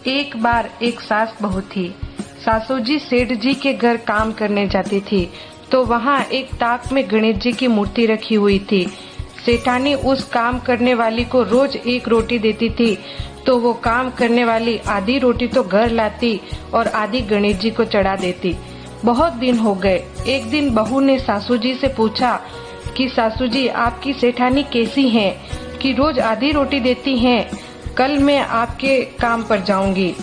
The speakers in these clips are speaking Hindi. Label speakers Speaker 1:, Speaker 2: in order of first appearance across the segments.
Speaker 1: एक बार एक सास बहू थी। सासू जी सेठ जी के घर काम करने जाती थी तो वहाँ एक ताक में गणेश जी की मूर्ति रखी हुई थी। सेठानी उस काम करने वाली को रोज एक रोटी देती थी तो वो काम करने वाली आधी रोटी तो घर लाती और आधी गणेश जी को चढ़ा देती। बहुत दिन हो गए। एक दिन बहू ने सासू जी से पूछा कि सासू जी आपकी सेठानी कैसी हैं कि रोज आधी रोटी देती हैं? कल मैं आपके काम पर जाऊंगी।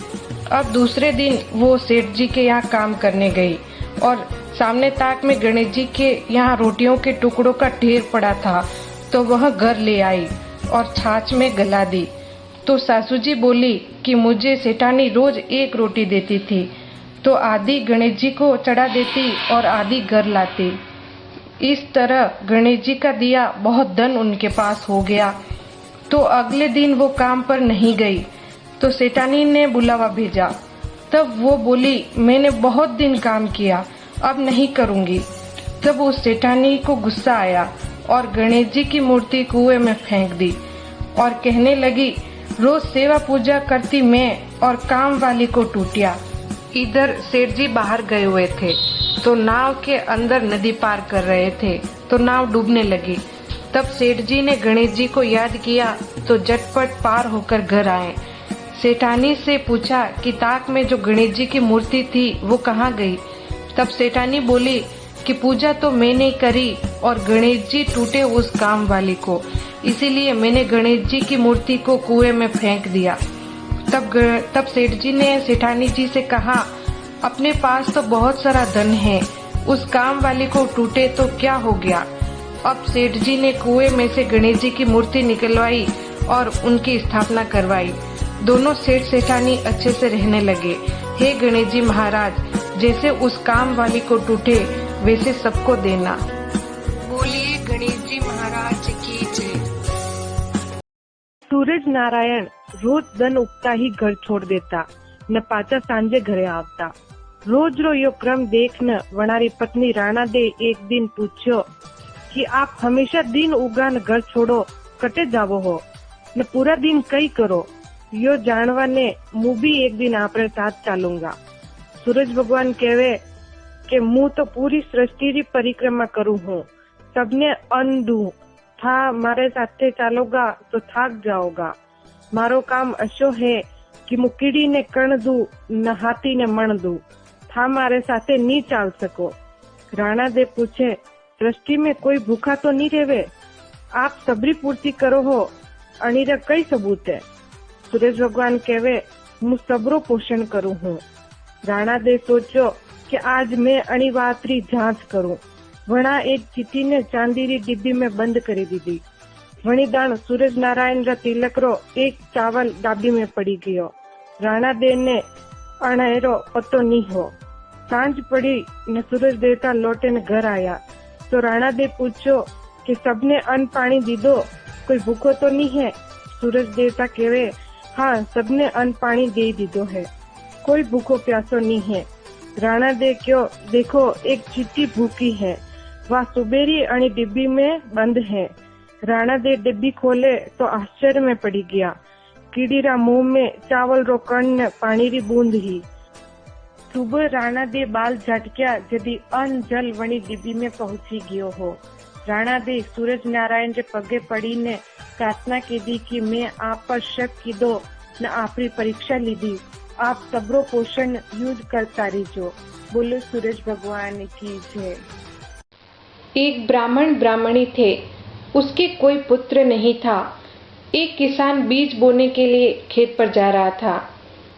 Speaker 1: अब दूसरे दिन वो सेठ जी के यहाँ काम करने गई और सामने ताक में गणेश जी के यहाँ रोटियों के टुकड़ों का ढेर पड़ा था तो वह घर ले आई और छाछ में गला दी। तो सासू जी बोली कि मुझे सेठानी रोज एक रोटी देती थी तो आधी गणेश जी को चढ़ा देती और आधी घर लाती। इस तरह गणेश जी का दिया बहुत धन उनके पास हो गया। तो अगले दिन वो काम पर नहीं गई तो सेठानी ने बुलावा भेजा। तब वो बोली मैंने बहुत दिन काम किया, अब नहीं करूंगी। तब उस सेठानी को गुस्सा आया और गणेश जी की मूर्ति कुएं में फेंक दी और कहने लगी रोज सेवा पूजा करती मैं और काम वाली को टूटिया। इधर सेठ जी बाहर गए हुए थे तो नाव के अंदर नदी पार कर रहे थे तो नाव डूबने लगी। तब सेठ जी ने गणेश जी को याद किया तो झटपट पार होकर घर आए। सेठानी से पूछा कि ताक में जो गणेश जी की मूर्ति थी वो कहाँ गई? तब सेठानी बोली कि पूजा तो मैंने करी और गणेश जी टूटे उस काम वाली को, इसीलिए मैंने गणेश जी की मूर्ति को कुएं में फेंक दिया। तब सेठ जी ने सेठानी जी से कहा अपने पास तो बहुत सारा धन है, उस काम वाली को टूटे तो क्या हो गया? अब सेठ जी ने कुएं में से गणेश जी की मूर्ति निकलवाई और उनकी स्थापना करवाई। दोनों सेठ सेठानी अच्छे से रहने लगे। हे गणेश जी महाराज, जैसे उस काम वाली को टूटे वैसे सबको देना। बोलिए गणेश जी महाराज की जय।
Speaker 2: सूरज नारायण रोज धन उगता ही घर छोड़ देता न पाचा सांजे घरे आवता। रोज रो यो क्रम देखने वनारी पत्नी राणा दे एक दिन पूछ्यो कि आप हमेशा दिन उगान घर छोड़ो कटे जावो हो न पूरा दिन कई करो? यो जानवा ने मुँह भी एक दिन आपरे साथ चालूंगा। सूरज भगवान कहवे कि मुँह तो पूरी सृष्टि री परिक्रमा करूँ हूँ, सबने अन्न दूं, था मारे साथे चालोगा तो थाक जाओगा। मारो काम अशो है कि मु कीड़ी ने कण दू न हाथी ने मण दू, था मारे साथे नी चाल सको। राणा दे पूछे सृष्टि में कोई भूखा तो नहीं रेवे, आप सबरी पूर्ति करो हो, अणिरा कई सबूत है? सूरज भगवान कहवे मु सबरो पोषण करूँ हूँ। राणा दे सोचो कि आज मैं अणिवातरी जांच करूँ। वणा एक चिट्ठी ने चांदी री डिब्बी में बंद करी दीदी। वणी दाण सूरज नारायण रा तिलक रो एक चावल डाबी में पड़ी गयो। राणा दे ने अणेरो पतो नी हो। सांझ पड़ी ने सूरज देवता लौटे ने घर आया तो राणा दे पूछो कि सबने अन्न पानी दीदो, कोई भूखो तो नहीं है? सूरज देवता कहवे हाँ सबने अन्न पानी दे दीदो है, कोई भूखो प्यासो नहीं है। राणा दे क्यों देखो एक चिट्ठी भूखी है, वह सुबेरी अणी डिब्बी में बंद है। राणा दे डिब्बी खोले तो आश्चर्य में पड़ी गया। कीड़ी रा मुंह में चावल रो कण ने पानी री बूंद ही। सुबह राणा दे बाल झटक्या जदी अन्न जल वणी डिब्बी में पहुंची गयो हो। राणा दे सूरज नारायण रे पगे पड़ी ने प्रार्थना की दी कि मैं आप पर शक की दो न आपरी परीक्षा लीधी, आप सबरो पोषण यूज करता रहिजो। बोलो सूरज भगवान की जय।
Speaker 1: एक ब्राह्मण ब्राह्मणी थे, उसके कोई पुत्र नहीं था। एक किसान बीज बोने के लिए खेत पर जा रहा था।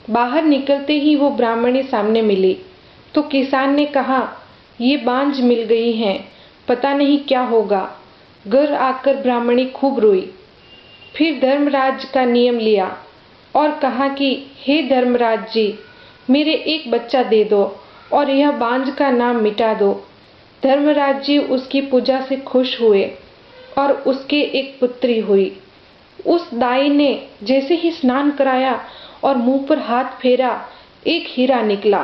Speaker 1: बाहर निकलते ही वो ब्राह्मणी सामने मिली तो किसान ने कहा ये बांझ मिल गई है, पता नहीं क्या होगा। घर आकर ब्राह्मणी खूब रोई। फिर धर्मराज का नियम लिया और कहा कि हे धर्मराज जी, मेरे एक बच्चा दे दो और यह बांझ का नाम मिटा दो। धर्मराज जी उसकी पूजा से खुश हुए और उसके एक पुत्री हुई। उस दाई ने जैसे ही स्नान कराया और मुंह पर हाथ फेरा, एक हीरा निकला।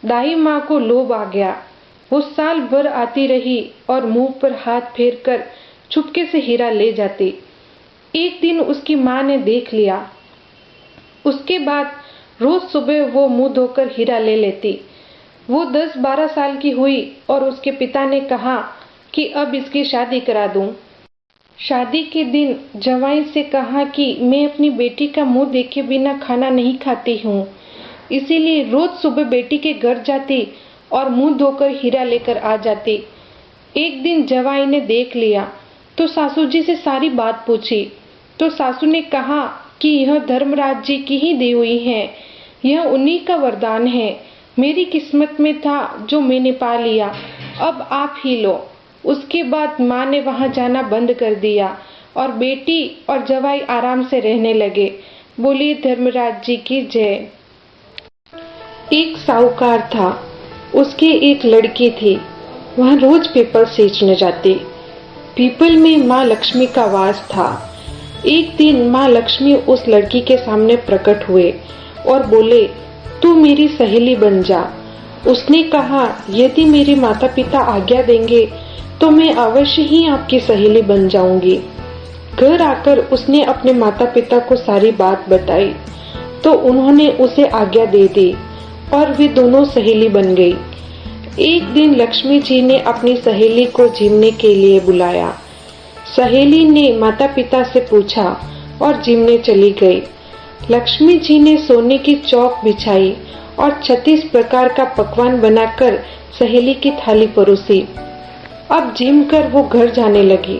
Speaker 1: दाई माँ को लोभ आ गया। वो साल भर आती रही और मुंह पर हाथ फेर कर चुपके से हीरा ले जाती। एक दिन उसकी माँ ने देख लिया। उसके बाद रोज सुबह वो मुंह धोकर हीरा ले लेती। वो 10-12 साल की हुई और उसके पिता ने कहा कि अब इसकी शादी करा दूं। शादी के दिन जवाई से कहा कि मैं अपनी बेटी का मुंह देखे बिना खाना नहीं खाती हूँ, इसीलिए रोज सुबह बेटी के घर जाती और मुंह धोकर हीरा लेकर आ जाती। एक दिन जवाई ने देख लिया तो सासू जी से सारी बात पूछी, तो सासू ने कहा कि यह धर्मराज जी की ही दी हुई है, यह उन्हीं का वरदान है। मेरी किस्मत में था जो मैंने पा लिया, अब आप ही लो। उसके बाद माँ ने वहां जाना बंद कर दिया और बेटी और जवाई आराम से रहने लगे। बोलिए धर्मराज जी की जय। एक साहूकार था, उसकी एक लड़की थी। वह रोज पीपल सींचने जाती। पीपल में माँ लक्ष्मी का वास था। एक दिन माँ लक्ष्मी उस लड़की के सामने प्रकट हुए और बोले, तू मेरी सहेली बन जा। उसने कहा, यदि मेरे माता पिता आज्ञा देंगे तो मैं अवश्य ही आपकी सहेली बन जाऊंगी। घर आकर उसने अपने माता पिता को सारी बात बताई तो उन्होंने उसे आज्ञा दे दी और वे दोनों सहेली बन गई। एक दिन लक्ष्मी जी ने अपनी सहेली को जिमने के लिए बुलाया। सहेली ने माता पिता से पूछा और जिमने चली गई। लक्ष्मी जी ने सोने की चौक बिछाई और 36 प्रकार का पकवान बनाकर सहेली की थाली परोसी। अब जिम कर वो घर जाने लगी।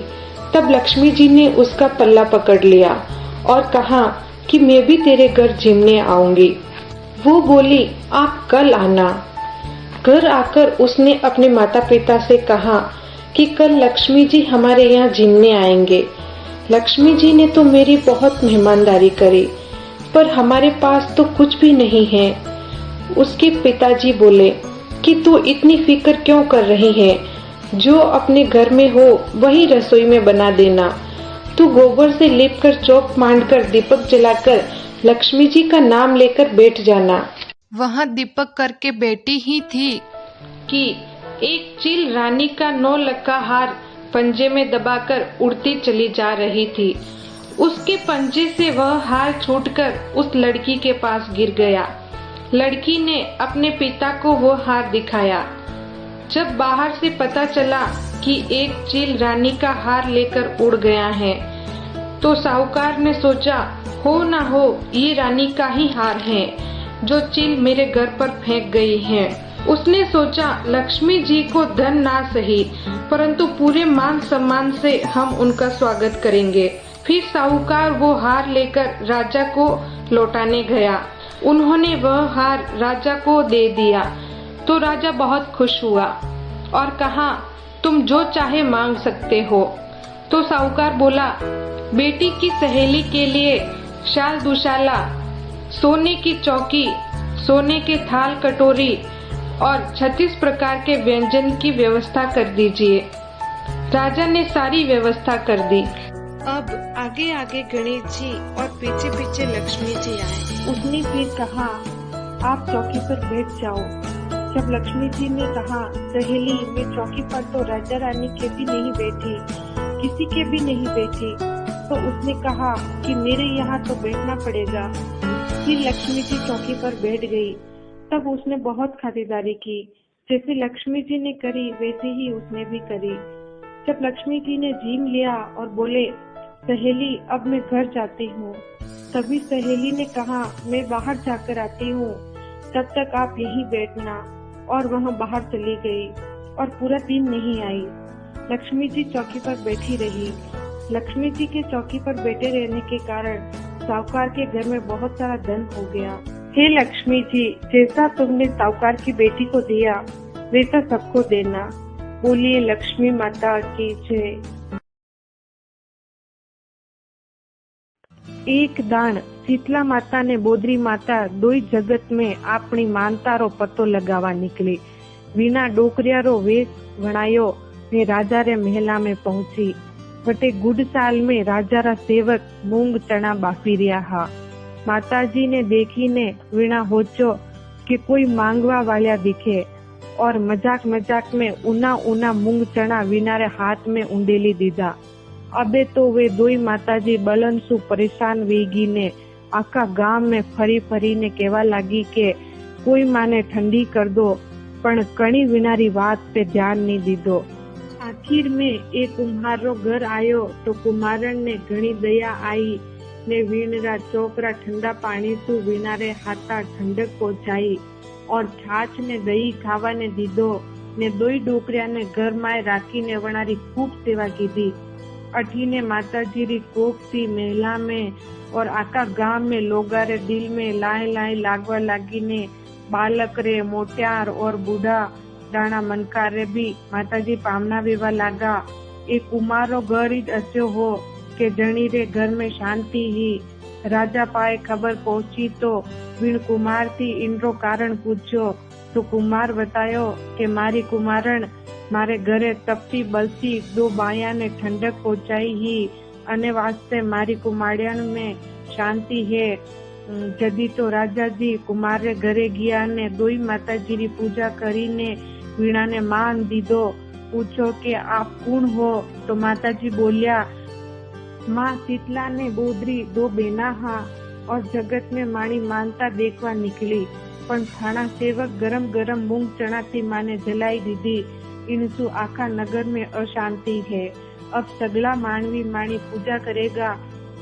Speaker 1: तब लक्ष्मी जी ने उसका पल्ला पकड़ लिया और कहा कि मैं भी तेरे घर जिमने आऊंगी। वो बोली, आप कल आना। घर आकर उसने अपने माता पिता से कहा कि कल लक्ष्मी जी हमारे यहाँ जिमने आएंगे। लक्ष्मी जी ने तो मेरी बहुत मेहमानदारी करी, पर हमारे पास तो कुछ भी नहीं है। उसके पिताजी बोले कि तू इतनी फिक्र क्यों कर रही है, जो अपने घर में हो वही रसोई में बना देना। तू गोबर से लीपकर चौक मांडकर दीपक जलाकर लक्ष्मी जी का नाम लेकर बैठ जाना। वहाँ दीपक करके बैठी ही थी कि एक चील रानी का 9 लक्का हार पंजे में दबाकर उड़ती चली जा रही थी। उसके पंजे से वह हार छूटकर उस लड़की के पास गिर गया। लड़की ने अपने पिता को वो हार दिखाया। जब बाहर से पता चला कि एक चील रानी का हार लेकर उड़ गया है, तो साहूकार ने सोचा, हो ना हो ये रानी का ही हार है जो चील मेरे घर पर फेंक गई है। उसने सोचा, लक्ष्मी जी को धन ना सही, परंतु पूरे मान सम्मान से हम उनका स्वागत करेंगे। फिर साहूकार वो हार लेकर राजा को लौटाने गया। उन्होंने वह हार राजा को दे दिया तो राजा बहुत खुश हुआ और कहा, तुम जो चाहे मांग सकते हो। तो साहूकार बोला, बेटी की सहेली के लिए शाल दुशाला, सोने की चौकी, सोने के थाल कटोरी और 36 प्रकार के व्यंजन की व्यवस्था कर दीजिए। राजा ने सारी व्यवस्था कर दी। अब आगे आगे गणेश जी और पीछे पीछे लक्ष्मी जी आए।
Speaker 2: उसने फिर कहा, आप चौकी पर बैठ जाओ। जब लक्ष्मी जी ने कहा, सहेली मैं चौकी पर तो राजा रानी के भी नहीं बैठी, किसी के भी नहीं बैठी, तो उसने कहा कि मेरे यहाँ तो बैठना पड़ेगा। फिर लक्ष्मी जी चौकी पर बैठ गई। तब उसने बहुत खातिरदारी की। जैसे लक्ष्मी जी ने करी वैसे ही उसने भी करी। जब लक्ष्मी जी ने जिम लिया और बोले, सहेली अब मैं घर जाती हूँ, तभी सहेली ने कहा, मैं बाहर जाकर आती हूँ, तब तक आप यहीं बैठना। और वहाँ बाहर चली गई और पूरा दिन नहीं आई। लक्ष्मी जी चौकी पर बैठी रही। लक्ष्मी जी के चौकी पर बैठे रहने के कारण साहूकार के घर में बहुत सारा धन हो गया। हे लक्ष्मी जी, जैसा तुमने साहूकार की बेटी को दिया वैसा सबको देना। बोलिए लक्ष्मी माता की जय। एक दान शीतला माता ने बोधरी माता दोई जगत में अपनी मानता रो पतो लगावा निकली। वीणा डोकरिया रो वेश वणायो ने राजा रे महला में पहुंची। वटे गुड साल में राजा रा सेवक मूंग चना बाफी रिया हा। माताजी ने देखी ने वीणा होचो कि कोई मांगवा वाला दिखे और मजाक मजाक में ऊना ऊना मूंग चना वीणा रे हाथ में उंडेली दीधा। अबे तो वे दोई माताजी बलनसु परेशान वेगी ने आखा गाम में फरी फरीने कहेवा लागी के कोई माने ठंडी कर दो, पण कणी विनारी बात पे ध्यान नहीं दीधो। आखिर में एक कुम्हारो घर आयो तो कुम्हारन ने घणी दया आई ने वीणरा चोकरा ठंडा पानी सु वीणारे हाथा ठंडक पहुंचाई और छाछ ने दही खावा ने दीधो ने दोई डोकरिया ने घर माए राखी ने वणारी खूब सेवा कीधी। अठी ने माताजी री कोक थी मेला में और आका गांव में लोगा रे दिल में लाए लाए लागवा लागी ने बालक रे मोट्यार और बूढ़ा दाना मनकार रे भी माताजी पामना वेवा लागा। एक कुमारो घर ही अस्यो हो के जणी रे घर में शांति ही। राजा पाए खबर पहुंची तो वीण कुमार थी इनरो कारण पूछो तो कुमार बतायो के मारी कुमारण मारे घरे तपती बलती दो बाया ने ठंडक पहुंचाई ही अने वास्ते मारी कुमारियन में शांति है। जदी तो राजा जी कुमार रे घरे गया ने दोई माताजी री पूजा करी ने वीणा ने मान दीधो। पूछो के आप कौन हो तो माताजी बोलिया माँ शीतला ने बोदरी दो बेना हा और जगत में माणी मानता देखवा निकली, पण थाना सेवक गरम गरम मूंग चना थी माने जलाई दीदी। इनसु आखा नगर में अशांति है। अब सगला मानवी माणी पूजा करेगा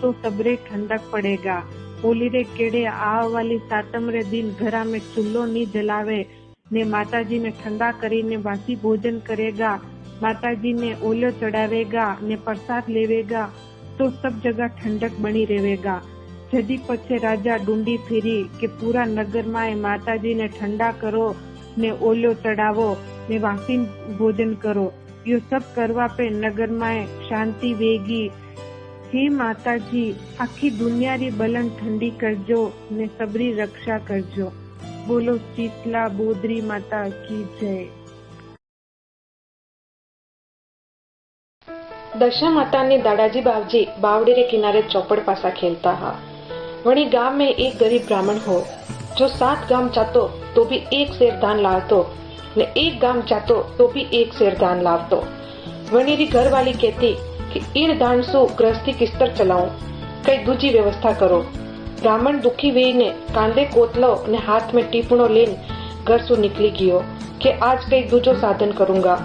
Speaker 2: तो सबरे ठंडक पड़ेगा। होली रे केड़े आव वाली सातम रे दिन घरा में चूल्हो नी जलावे ने माताजी ने ठंडा करीने बासी भोजन करेगा। माताजी ने ओलो चढ़ावेगा ने प्रसाद लेवेगा तो सब जगह ठंडक बनी रहेगा। जदी पछे राजा ढूंढी फिरी के पूरा नगर में माताजी ने ठंडा करो ने ओलो चढ़ावो ने वासी भोजन करो। यो सब करवा पे नगर में शांति वेगी। हे माताजी आखी दुनिया री बलन ठंडी करजो ने सबरी रक्षा करजो। बोलो शीतला बोदरी माता की जय।
Speaker 1: दशा माता ने दादाजी बावजी बावड़ी रे किनारे चौपड़ पासा खेलता हा। वणी गांव में एक गरीब ब्राह्मण हो जो 7 गांव चाहतो तो भी 1 शेर दान लावतो ने 1 गांव चाहतो तो भी 1 शेर दान लावतो। वणी री घर वाली कहती कि इन दान सु गृहस्थी किस्तर चलाऊं, कई दूजी व्यवस्था करो। ब्राह्मण दुखी वे ने कांदे कोतलो ने हाथ में टीपणो लेन घर सु निकली गयो कि आज कई दूजो साधन करूंगा।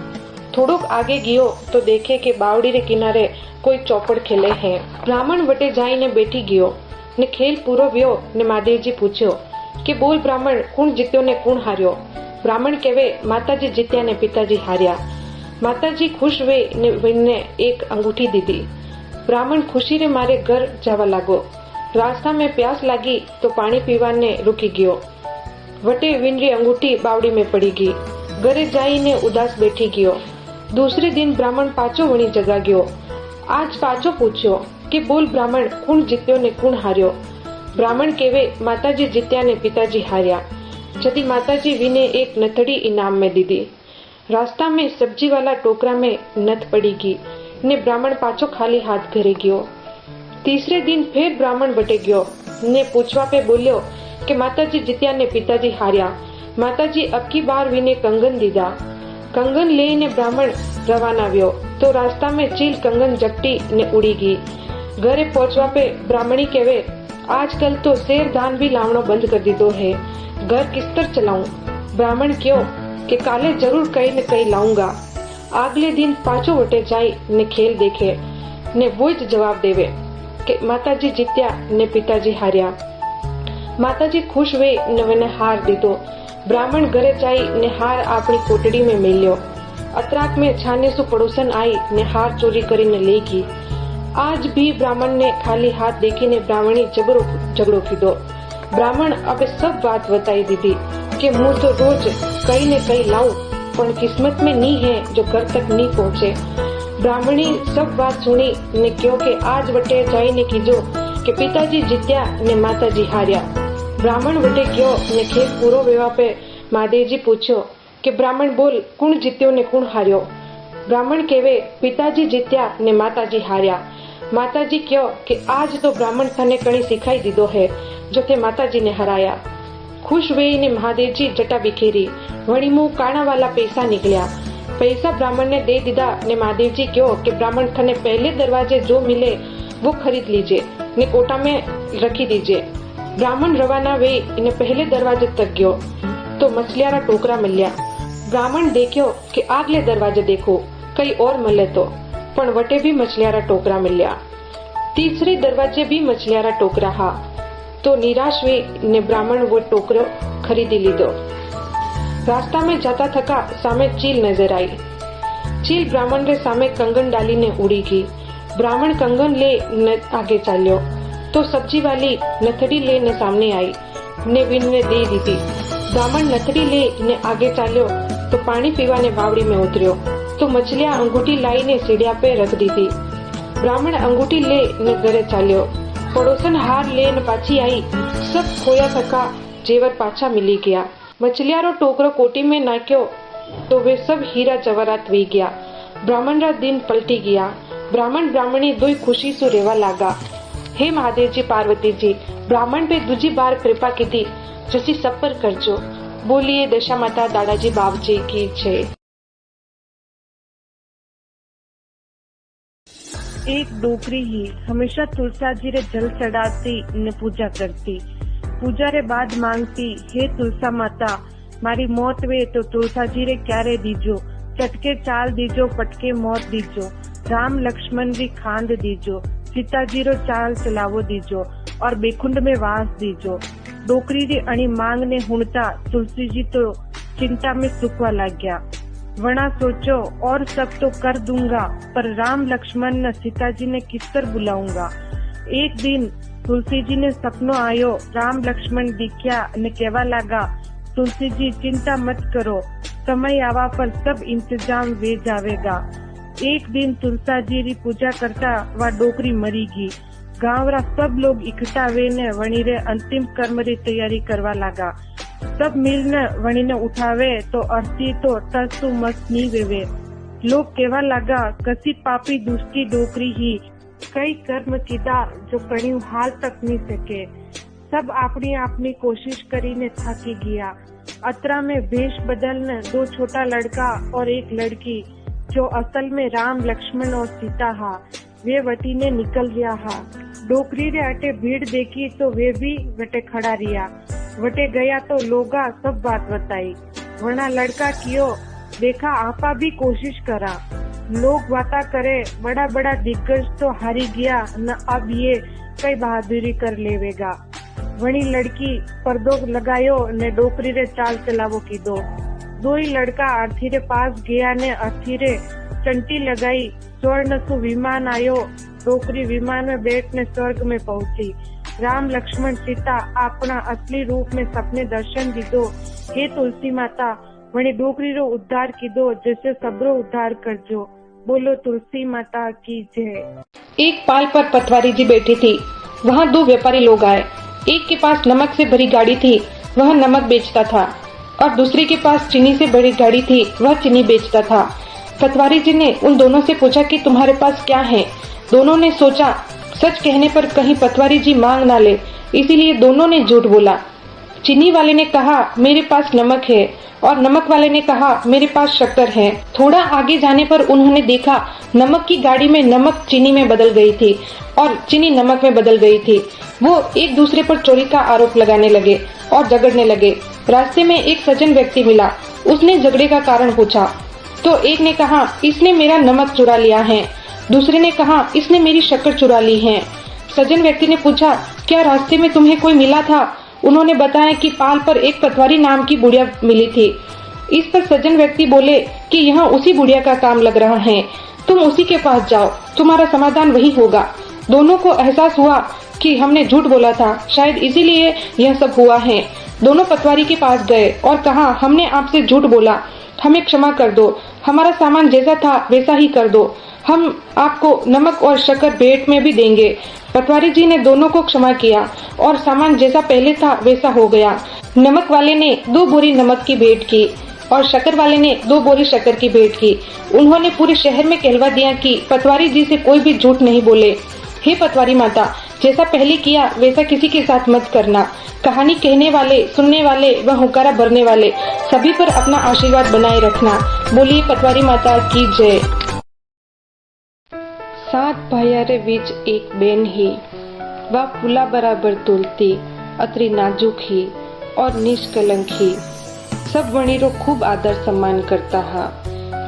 Speaker 1: थोड़ोक आगे गयो तो देखे कि बावड़ी रे किनारे कोई चौपड़ खेले हैं। ब्राह्मण वटे जाईने बैठी गयो ने खेल पूरो व्यो ने महादेवजी पूछ्यो कि बोल ब्राह्मण कौन जीत्यो ने कौन हार्यो। ब्राह्मण कहवे माताजी जीत्या ने पिताजी हार्या। माताजी खुश वे ने एक अंगूठी दीदी। ब्राह्मण खुशी रे मारे घर जावा लागो। रास्ता में प्यास लागी तो पानी पीवा ने रुकी गयो। वटे विनरी अंगूठी बावड़ी में पड़ी गई। घरे जाईने उदास बैठी गयो। दूसरे दिन ब्राह्मण पाछो वणी जगह गयो। आज पाछो पूछ्यो कि बोल ब्राह्मण कौन जीत्यो ने कौन हार्यो। ब्राह्मण कहवे माताजी जीत्या ने पिताजी हार्या। जदी माताजी विने एक नथड़ी इनाम में दीदी। रास्ता में सब्जी वाला टोकरा में नथ पड़ी गई ने ब्राह्मण पाछो खाली हाथ घरे गयो। तीसरे दिन फिर ब्राह्मण बटे गयो ने पूछवा पे बोलियो कि माताजी जीत्या ने पिताजी हार्या। माताजी अब की बार विने कंगन दीदा। कंगन लेने ब्राह्मण रवाना व्यो तो रास्ता में चील कंगन जपटी ने उड़ी गई। घरे पहुंचवा पे ब्राह्मणी कहवे आजकल तो शेर दान भी लावणो बंद कर दीदो है, घर किस्तर चलाऊं। ब्राह्मण क्यों कि काले जरूर कहीं न कहीं लाऊंगा। अगले दिन पाछो वटे जाई ने खेल देखे ने वो जवाब देवे कि माताजी जीत्या ने पिताजी हार्या। माताजी खुश वे ने वने हार दीधो। ब्राह्मण घरे जाई ने हार अपनी कोटड़ी में मेल्यो। अतराक में छाने सु पड़ोसन आई ने हार चोरी करीने ले गई। आज भी ब्राह्मण ने खाली हाथ देखी ने ब्राह्मणी जबरो झगड़ो कीधो। ब्राह्मण अब सब बात बताई दीदी कि मुँह तो रोज कहीं न कहीं लाऊं पण किस्मत में नी है जो घर तक नी पहुँचे। ब्राह्मणी सब बात सुनी ने क्यों के आज वटे जाई ने कीजो कि पिताजी जीत्या ने माताजी हार्या। ब्राह्मण वटे गयो ने खेल पूरो वेवा पे महादेवजी पूछ्यो कि ब्राह्मण बोल कौन जीत्यो ने कौन हार्यो। ब्राह्मण कहवे पिताजी जीत्या ने माताजी हार्या। माताजी क्यों कि आज तो ब्राह्मण थाने कणी सिखाई दीदो है जो थे माताजी ने हराया। खुश वे ने महादेवजी जटा बिखेरी। वणी मुंह काना वाला पैसा निकलिया। पैसा ब्राह्मण ने दे दीदा ने महादेवजी क्यों कि ब्राह्मण थाने पहले दरवाजे जो मिले वो खरीद लीजिए। ने कोटा में रखी दीजिए। ब्राह्मण रवाना वे ने पहले दरवाजे तक गयो तो मछलियारा टोकरा मिल्या। ब्राह्मण देख्यो कि आगले दरवाजे देखो कई और मिले तो, पण वटे भी मछलियारा टोकरा मिल्या। तीसरे दरवाजे भी मछलियारा टोकरा हा तो निराश वे ने ब्राह्मण वो टोकरो खरीदी लीधो। रास्ता में जाता थका सामे चील नजर आई। चील ब्राह्मण रे सामे कंगन डाली ने उड़ी गई। ब्राह्मण कंगन ले न आगे चाल्यो तो सब्जी वाली नथड़ी ले ने सामने आई ने विन ने दे दी। ब्राह्मण नथड़ी ले ने आगे चाल्यो तो पानी पीवा ने बावड़ी में उतर्यो तो मछलियां अंगूठी लाई ने सीढ़िया पे रख दी थी। ब्राह्मण अंगूठी ले ने घरे चाल्यो। पड़ोसन हार ले ने पाछी आई। सब खोया थका जेवर पाछा मिली गया। मछलियारो टोकरो कोटी में नाख्यो तो वे सब हीरा जवाहरात वी गया। ब्राह्मण रा दिन पलटी गया। ब्राह्मण ब्राह्मणी दुई खुशी सु रेवा लागा। हे महादेव जी पार्वती जी, ब्राह्मण पे दूजी बार कृपा की थी जैसी सब पर करजो। बोलिए दशा माता दादाजी बाबजी की जय।
Speaker 2: एक डोकरी ही हमेशा तुलसा जी रे जल चढ़ाती ने पूजा करती। पूजा रे बाद मांगती, हे तुलसा माता मारी मौत वे तो तुलसा जी रे क्यारे दीजो। चटके चाल दीजो, पटके मौत दीजो। राम लक्ष्मण री खांद दीजो। सीता जी रो चाल चलावो दीजो और बेकुंड में वास दीजो। डोकरी री अणी मांग ने हुणता तुलसी जी तो चिंता में सुखवा लग गया। वना सोचो और सब तो कर दूंगा पर राम लक्ष्मण न सीता जी ने किसकर बुलाऊंगा। एक दिन तुलसी जी ने सपनो आयो। राम लक्ष्मण दिख्या ने कहवा लगा, तुलसी जी चिंता मत करो, समय आवा पर सब इंतजाम वे जावेगा। एक दिन तुलसा जी री पूजा करता वह डोकरी मरी गई। गाँव रा सब लोग इकट्ठा वे ने वणी रे अंतिम कर्म री तैयारी करवा लगा। सब मिलने वणी ने उठावे तो अर्थी तो तस्तु मस्त नी वेवे। लोग कहवा लगा, कसी पापी दुष्टी डोकरी ही कई कर्म कीधा जो कणियों हाल तक नहीं सके। सब अपनी अपनी कोशिश करी ने थकी गया। अतरा में भेष बदलने दो छोटा लड़का और एक लड़की जो असल में राम लक्ष्मण और सीता हा वे वटी ने निकल गया हा। डोकरी रे अटे भीड़ देखी तो वे भी वटे खड़ा रिया। वटे गया तो लोगा सब बात बताई। वरना लड़का कियो, देखा आपा भी कोशिश करा। लोग बाता करे, बड़ा बड़ा दिग्गज तो हारी गया न, अब ये कई बहादुरी कर लेवेगा। वणी लड़की पर्दो लगायो ने डोकरी रे चाल चलावो की दो ही लड़का अर्थी रे पास गया ने अर्थी रे चंटी लगाई। स्वर्ण सु विमान आयो। डोकरी विमान में बैठ ने स्वर्ग में पहुंची। राम लक्ष्मण सीता अपना असली रूप में सपने दर्शन दीदो। हे तुलसी माता वणी डोकरी रो उद्धार की दो जैसे सबरो उद्धार करजो। बोलो तुलसी माता की जय।
Speaker 1: एक पाल पर पटवारी जी बैठी थी। वहाँ दो व्यापारी लोग आए। एक के पास नमक से भरी गाड़ी थी, वह नमक बेचता था, और दूसरे के पास चीनी से भरी गाड़ी थी, वह चीनी बेचता था। पटवारी जी ने उन दोनों से पूछा कि तुम्हारे पास क्या है। दोनों ने सोचा सच कहने पर कहीं पटवारी जी मांग ना ले, इसीलिए दोनों ने झूठ बोला। चीनी वाले ने कहा मेरे पास नमक है, और नमक वाले ने कहा मेरे पास शक्कर है। थोड़ा आगे जाने पर उन्होंने देखा नमक की गाड़ी में नमक चीनी में बदल गई थी और चीनी नमक में बदल गई थी। वो एक दूसरे पर चोरी का आरोप लगाने लगे और झगड़ने लगे। रास्ते में एक सज्जन व्यक्ति मिला। उसने झगड़े का कारण पूछा तो एक ने कहा इसने मेरा नमक चुरा लिया है, दूसरे ने कहा इसने मेरी शक्कर चुरा ली है। सज्जन व्यक्ति ने पूछा क्या रास्ते में तुम्हें कोई मिला था? उन्होंने बताया कि पाल पर एक पटवारी नाम की बुढ़िया मिली थी। इस पर सज्जन व्यक्ति बोले कि यहाँ उसी बुढ़िया का काम लग रहा है, तुम उसी के पास जाओ, तुम्हारा समाधान वही होगा। दोनों को एहसास हुआ कि हमने झूठ बोला था, शायद इसीलिए यह सब हुआ है। दोनों पटवारी के पास गए और कहा हमने आपसे झूठ बोला, हमें क्षमा कर दो, हमारा सामान जैसा था वैसा ही कर दो, हम आपको नमक और शक्कर भेंट में भी देंगे। पटवारी जी ने दोनों को क्षमा किया और सामान जैसा पहले था वैसा हो गया। नमक वाले ने 2 बोरी नमक की भेंट की और शक्कर वाले ने 2 बोरी शक्कर की भेंट की। उन्होंने पूरे शहर में कहलवा दिया कि पटवारी जी से कोई भी झूठ नहीं बोले। हे पटवारी माता, जैसा पहले किया वैसा किसी के साथ मत करना। कहानी कहने वाले, सुनने वाले व हुंकारा भरने वाले सभी पर अपना आशीर्वाद बनाए रखना। बोलिए पटवारी माता की जय। 7 ભાઈયારે વીચ એક બેન હી, वह फूला बराबर तुलती, अतरी नाजुक ही और निष्कलंक ही। सब वणीरो खूब आदर सम्मान करता हा।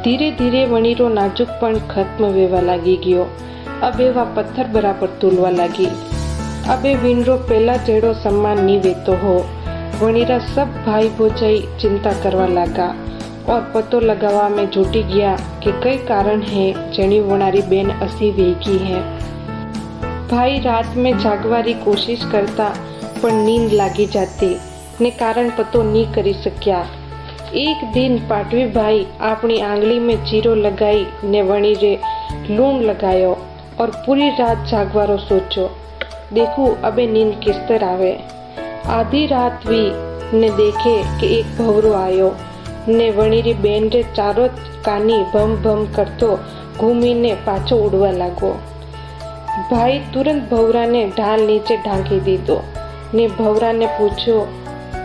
Speaker 1: धीरे धीरे वणीरो नाजुकपण खत्म वेवा लागी गयो। अबे वह पत्थर बराबर तुलवा लागी। अबे वीणरो पहला जेड़ो सम्मान नी वेतो हो। वणीरा सब भाई भौजाई चिंता करवा लगा और पतो लगावा में जुटी गया कि कई कारण है जेनी वणारी बेन असी वेगी है। भाई रात में जागवारी कोशिश करता पर नींद लागी जाती ने कारण पतो नी करी सक्या। एक दिन पाटवी भाई अपनी आंगली में चीरो लगाई ने वणी रे लूण लगायो और पूरी रात जागवारो सोचो, देखू अबे नींद किस तरह आवे। आधी रात भी ने देखे कि एक भवरो आयो ने वणी री बेन रे चारों कानी भम भम करतो घूमी ने पाछो उड़वा लागो। भाई तुरंत भवरा ने ढाल नीचे ढांकी दीधो ने भवरा ने पूछो,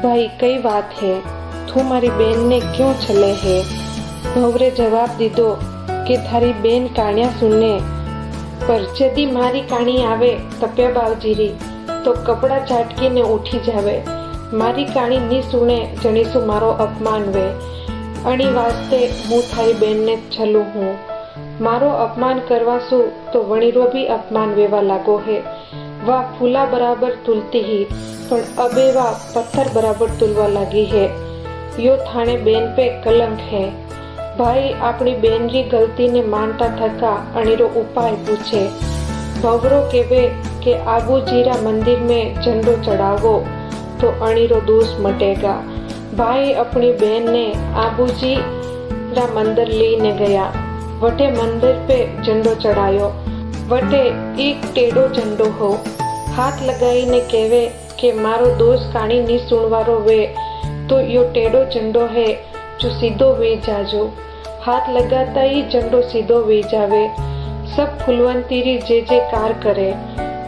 Speaker 1: भाई कई बात है, तू मारी बेन ने क्यों छले है। भवरे जवाब दीधो कि थारी बेन कानिया सुनने पर यदि मारी कानी आवे तप्या बावजीरी तो कपड़ा झाटकी ने उठी जावे। मारी कानी नी सुने जणीसु मारो अपमान वे। अणी वास्ते हूँ थारी बेन ने छलू हूँ। मारो अपमान करवासु तो वणीरो भी अपमान वेवा लागो है। वह फूला बराबर तुलती ही पण अबे वह पत्थर बराबर तुलवा लगी है। यो थाने बेन पे कलंक है। भाई अपनी बेन री गलती ने मानता थका अणीरो उपाय पूछे। भवरो केवे के आबू जीरा मंदिर में झंडो चढ़ावो तो अणीरो दोष मटेगा। भाई अपनी बेन ने आबूजी रा मंदिर लेने गया। वटे मंदिर पे झंडो चढ़ायो। वटे एक टेढ़ो झंडो हो। हाथ लगाई ने केवे के मारो दोष कानी नी सुनवारो वे तो यो टेढ़ो झंडो है जो सीधो वे जाजो। हाथ लगाता ही झंडो सीधो वे जावे। सब फुलवंतीरी जे कार करे।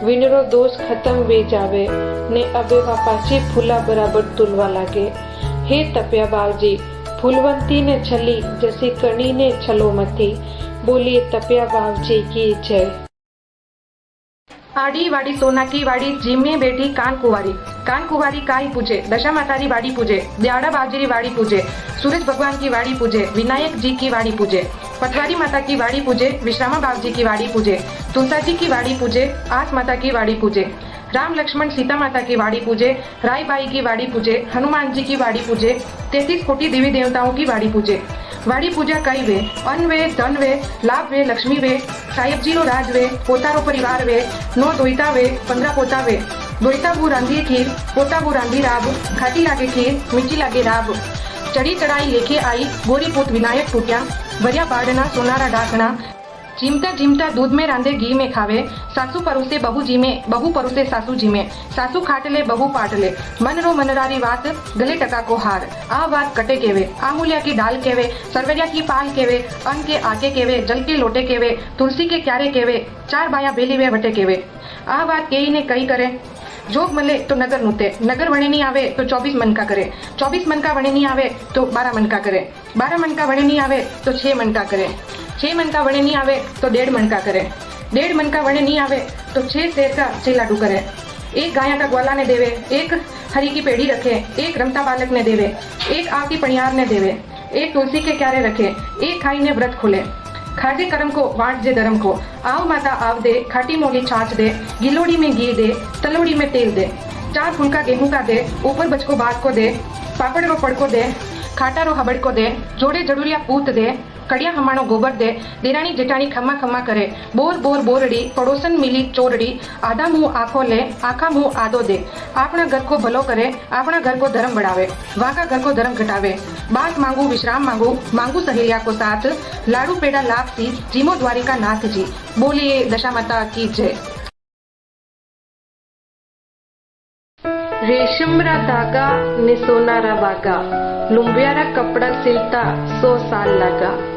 Speaker 1: विनरो दोष खत्म वे जावे ने अबे वापासी फूला बराबर तुलवा लागे। हे तप्या बावजी, फूलवंती ने छली जैसी कणी ने छलो मती। बोलिए तप्या बावजी की जय।
Speaker 3: आड़ी वाड़ी सोना की वाड़ी जिमे बैठी कान कुवारी काई पूजे। दशा मातारी वाड़ी पूजे। दयाड़ा बावजी वाड़ी पूजे। सूरज भगवान की वाड़ी पूजे। विनायक जी की वाड़ी पूजे। पटवारी माता की वाड़ी पूजे। विश्रामा बावजी की वाड़ी पूजे। तुलसा जी की वाड़ी पूजे। आस माता की वाड़ी पूजे। राम लक्ष्मण सीता माता की वाड़ी पूजे। राय बाई की वाड़ी पूजे। हनुमान जी की वाड़ी पूजे। 33 कोटि देवी देवताओं की वाड़ी पूजे। वाड़ी पूजा कई वे, अन्न वे, धन वे, लाभ वे, लक्ष्मी वे, साहेब जी रो राज वे, पोतारो परिवार वे, 9 दोईता वे, 15 पोता वे। दोईता बू रांधी खीर, पोता बू रांधी राब, खाटी लागे खीर, मीठी लागे राब। चढ़ी चढ़ाई लेके आई, गोरी पूत विनायक टूट्या, भरिया बाड़ना सोनारा ढाकना। जीमता जीमता दूध में रांधे घी में खावे। सासू परोसे बहू जी में, बहू परोसे सासू जी में। सासू खाट ले बहू पाट ले। मन रो मनरारी बात, गले टका को हार। आ बात कटे केवे, आमूलिया की डाल केवे, सरवरिया की पाल केवे, अन्न के आके केवे, जल के लोटे केवे, तुलसी के क्यारे केवे, 4 बाया बेली वे वटे केवे। आ बात केई ने कई करे। जोग मले तो नगर नूते, नगर वणे नहीं आवे तो 24 मन का करे, 24 मन का वणे नहीं आवे तो 12 मन का करे, 12 मन का वणे नहीं आवे तो 6 मन का करे, 6 मन का वणे नहीं आवे तो 1.5 मन का करे, 1.5 मन का वणे नहीं आवे तो 6 सेर का 6 लाडू करे। एक गाया का ग्वाला ने देवे, एक हरी की पेड़ी रखे, एक रमता बालक ने देवे, एक आवती पणियार ने देवे, एक तुलसी के क्यारे रखे, एक खाई ने व्रत खोले। खाजे करम को वाट जे धर्म को। आव माता आव दे, खाटी मोली छाछ दे, गिलोड़ी में घी दे, तलोड़ी में तेल दे, 4 फुलका गेहूं का दे, ऊपर बचको बात को दे, पापड़ रो पड़को दे, खाटा रो हबड़ को दे, जोड़े जड़ुरिया पूत दे, कड़िया हमाणो गोबर दे, देरानी जेठानी खम्मा खम्मा करे, बोर बोर बोरड़ी, पड़ोसन मिली चोरड़ी, आधा मुंह आखो ले, आखा मुंह आधो दे, अपना घर को भलो करे, अपना घर को धर्म बढ़ावे, वाका घर को धर्म घटावे, बात मांगू विश्राम मांगू, मांगू सहेलिया को साथ, लाडू पेड़ा लापसी, जीमो द्वारिका नाथ जी। बोलिए दशा माता की जय।
Speaker 1: रेशमरा धागा ने सोनारा बागा, लुंबियारा कपड़ा सिलता 100 साल लगा।